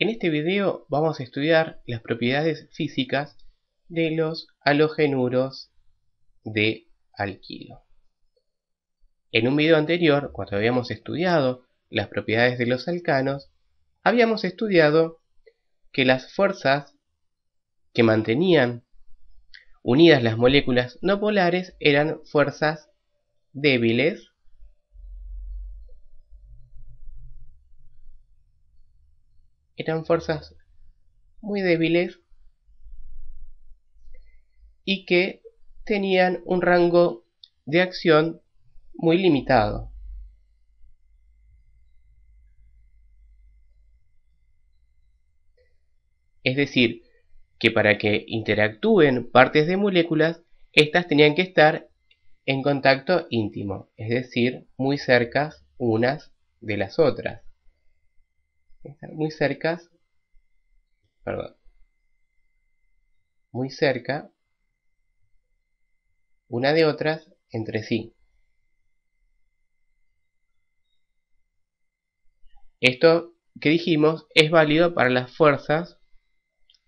En este video vamos a estudiar las propiedades físicas de los halogenuros de alquilo. En un video anterior, cuando habíamos estudiado las propiedades de los alcanos, habíamos estudiado que las fuerzas que mantenían unidas las moléculas no polares eran fuerzas débiles muy débiles y que tenían un rango de acción muy limitado. Es decir, que para que interactúen partes de moléculas, estas tenían que estar en contacto íntimo, es decir, muy cercas unas de las otras. Muy cerca una de otras entre sí. Esto que dijimos es válido para las fuerzas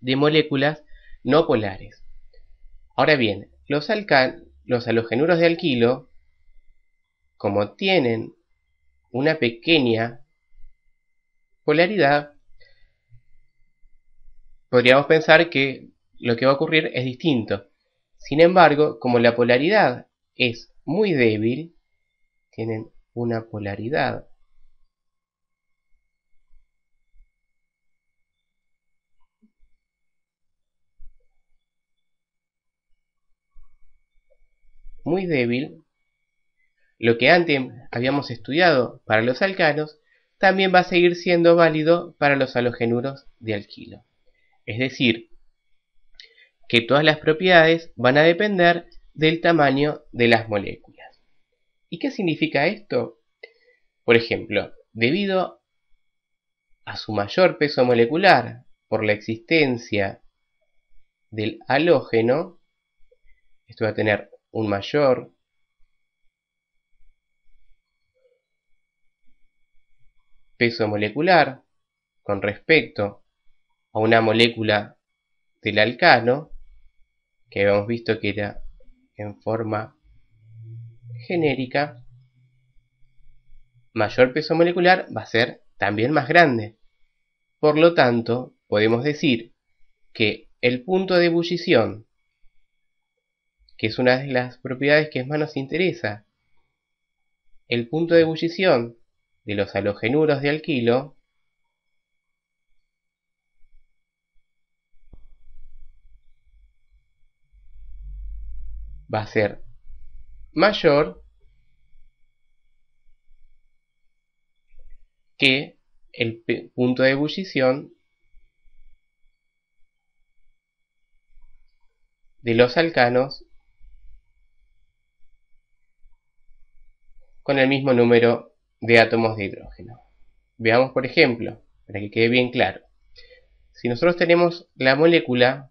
de moléculas no polares. Ahora bien, los halogenuros de alquilo, como tienen una pequeña polaridad, podríamos pensar que lo que va a ocurrir es distinto. Sin embargo, como la polaridad es muy débil, tienen una polaridad muy débil, lo que antes habíamos estudiado para los alcanos también va a seguir siendo válido para los halogenuros de alquilo. Es decir, que todas las propiedades van a depender del tamaño de las moléculas. ¿Y qué significa esto? Por ejemplo, debido a su mayor peso molecular por la existencia del halógeno, esto va a tener un mayor peso molecular con respecto a una molécula del alcano, que habíamos visto que era en forma genérica, mayor peso molecular va a ser también más grande. Por lo tanto, podemos decir que el punto de ebullición, que es una de las propiedades que más nos interesa, el punto de ebullición de los halogenuros de alquilo va a ser mayor que el punto de ebullición de los alcanos con el mismo número de átomos de hidrógeno. Veamos, por ejemplo, para que quede bien claro. Si nosotros tenemos la molécula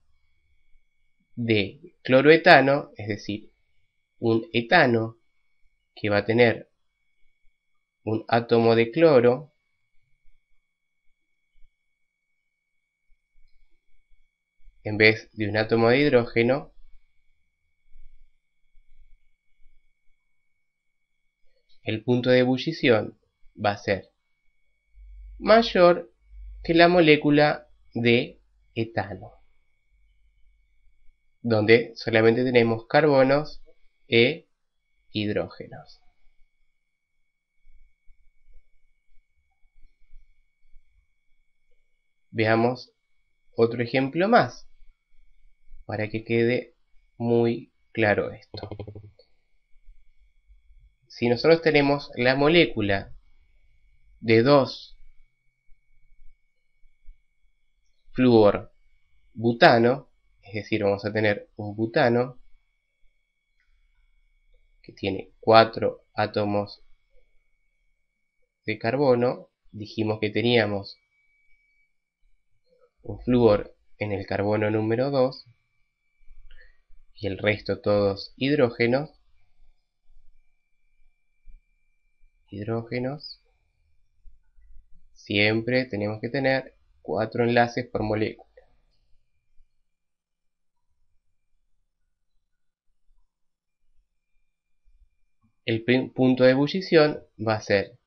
de cloroetano, es decir, un etano que va a tener un átomo de cloro, en vez de un átomo de hidrógeno, el punto de ebullición va a ser mayor que la molécula de etano, donde solamente tenemos carbonos e hidrógenos. Veamos otro ejemplo más, para que quede muy claro esto. Si nosotros tenemos la molécula de 2-fluor-butano, es decir, vamos a tener un butano que tiene 4 átomos de carbono, dijimos que teníamos un flúor en el carbono número 2 y el resto todos hidrógenos, siempre tenemos que tener 4 enlaces por molécula. El punto de ebullición va a ser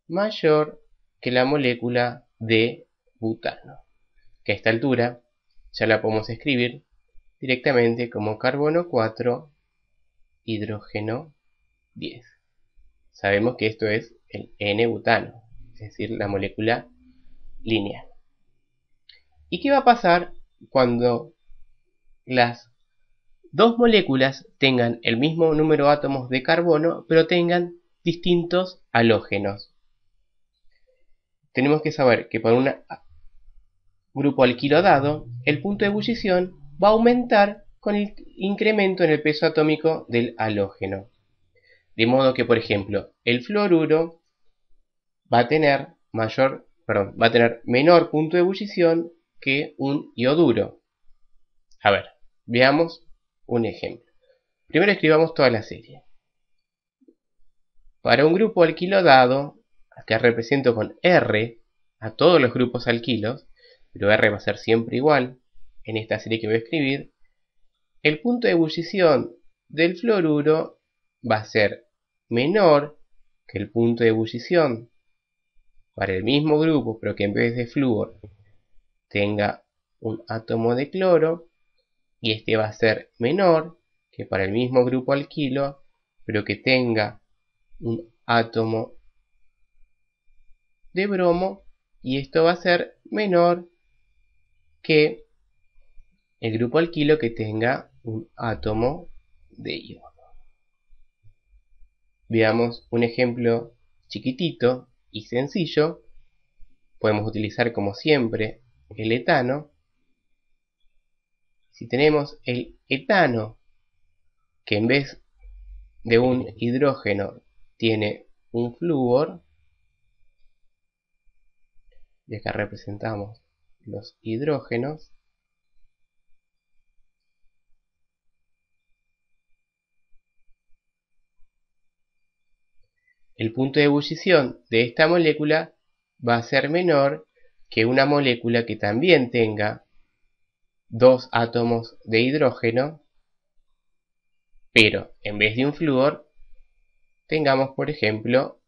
mayor que la molécula de butano, que a esta altura ya la podemos escribir directamente como carbono 4, hidrógeno 10. Sabemos que esto es el N-butano, es decir, la molécula lineal. ¿Y qué va a pasar cuando las dos moléculas tengan el mismo número de átomos de carbono, pero tengan distintos halógenos? Tenemos que saber que para un grupo alquilo dado, el punto de ebullición va a aumentar con el incremento en el peso atómico del halógeno. De modo que, por ejemplo, el fluoruro va a tener menor punto de ebullición que un ioduro. A ver, veamos un ejemplo. Primero escribamos toda la serie. Para un grupo alquilo dado, que represento con R a todos los grupos alquilos, pero R va a ser siempre igual en esta serie que voy a escribir, el punto de ebullición del fluoruro va a ser menor que el punto de ebullición para el mismo grupo, pero que en vez de flúor tenga un átomo de cloro, y este va a ser menor que para el mismo grupo alquilo, pero que tenga un átomo de bromo, y esto va a ser menor que el grupo alquilo que tenga un átomo de iodo. Veamos un ejemplo chiquitito y sencillo. Podemos utilizar como siempre el etano. Si tenemos el etano, que en vez de un hidrógeno tiene un flúor, y acá representamos los hidrógenos, el punto de ebullición de esta molécula va a ser menor que una molécula que también tenga dos átomos de hidrógeno, pero en vez de un flúor tengamos, por ejemplo,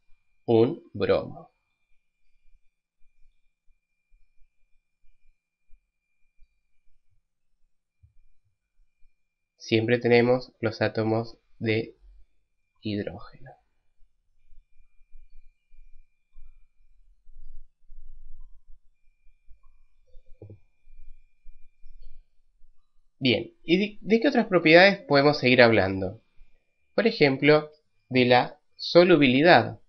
un bromo. Siempre tenemos los átomos de hidrógeno. Bien, ¿y de qué otras propiedades podemos seguir hablando? Por ejemplo, de la solubilidad.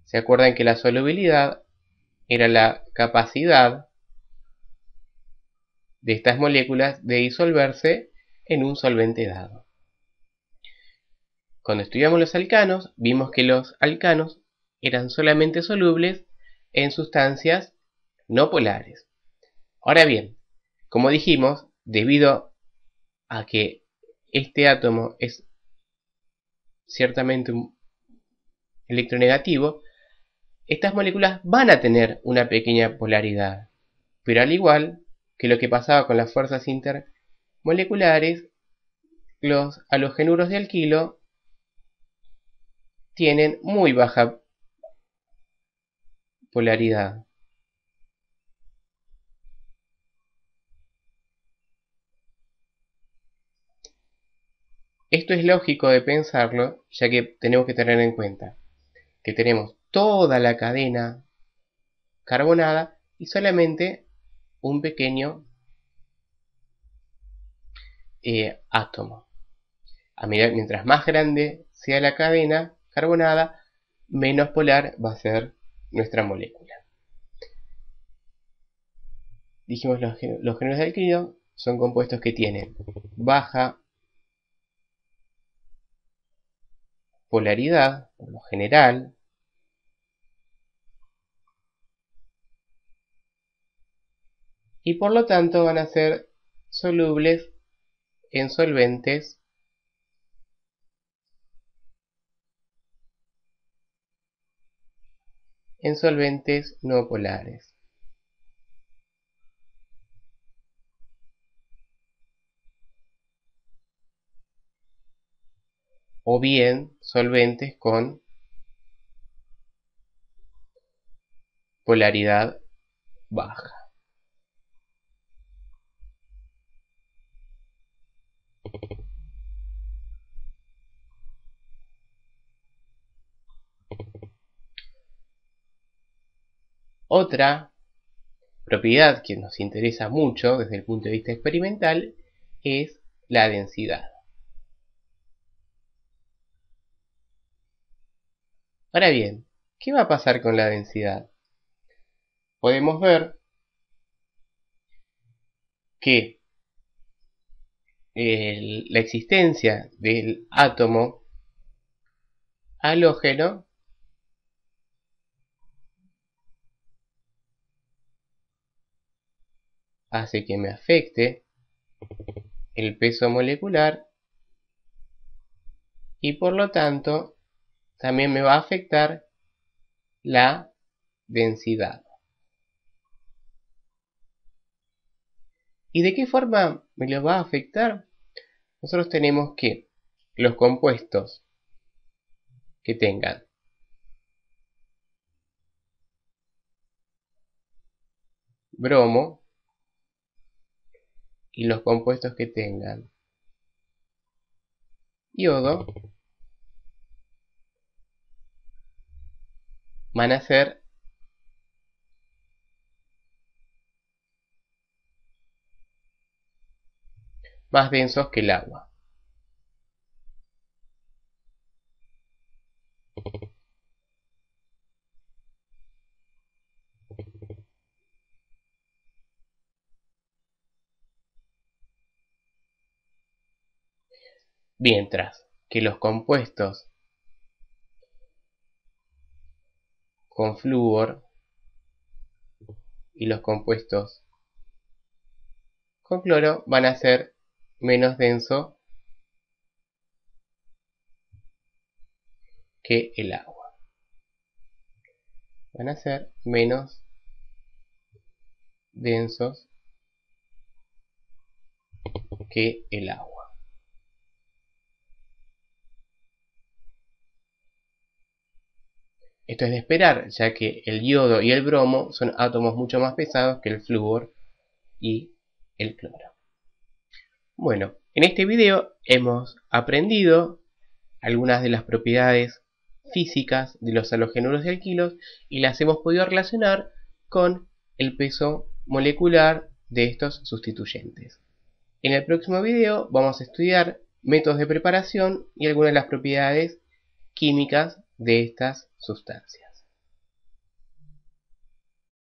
¿Se acuerdan que la solubilidad era la capacidad de estas moléculas de disolverse en un solvente dado? Cuando estudiamos los alcanos, vimos que los alcanos eran solamente solubles en sustancias no polares. Ahora bien, como dijimos, debido a que este átomo es ciertamente un electronegativo, estas moléculas van a tener una pequeña polaridad, pero al igual que lo que pasaba con las fuerzas intermoleculares, los halogenuros de alquilo tienen muy baja polaridad. Esto es lógico de pensarlo, ya que tenemos que tener en cuenta que tenemos toda la cadena carbonada y solamente un pequeño átomo. Mientras más grande sea la cadena carbonada, menos polar va a ser nuestra molécula. Dijimos los géneros de alquilo son compuestos que tienen baja polaridad, por lo general, y por lo tanto van a ser solubles en solventes en solventes no polares. O bien solventes con polaridad baja. Otra propiedad que nos interesa mucho desde el punto de vista experimental es la densidad. Ahora bien, ¿qué va a pasar con la densidad? Podemos ver que la existencia del átomo halógeno hace que me afecte el peso molecular y por lo tanto también me va a afectar la densidad. ¿Y de qué forma me lo va a afectar? Nosotros tenemos que los compuestos que tengan bromo y los compuestos que tengan yodo van a ser más densos que el agua. Mientras que los compuestos con flúor y los compuestos con cloro van a ser menos densos que el agua. Van a ser menos densos que el agua. Esto es de esperar, ya que el yodo y el bromo son átomos mucho más pesados que el flúor y el cloro. Bueno, en este video hemos aprendido algunas de las propiedades físicas de los halogenuros de alquilos y las hemos podido relacionar con el peso molecular de estos sustituyentes. En el próximo video vamos a estudiar métodos de preparación y algunas de las propiedades químicas de estas sustancias.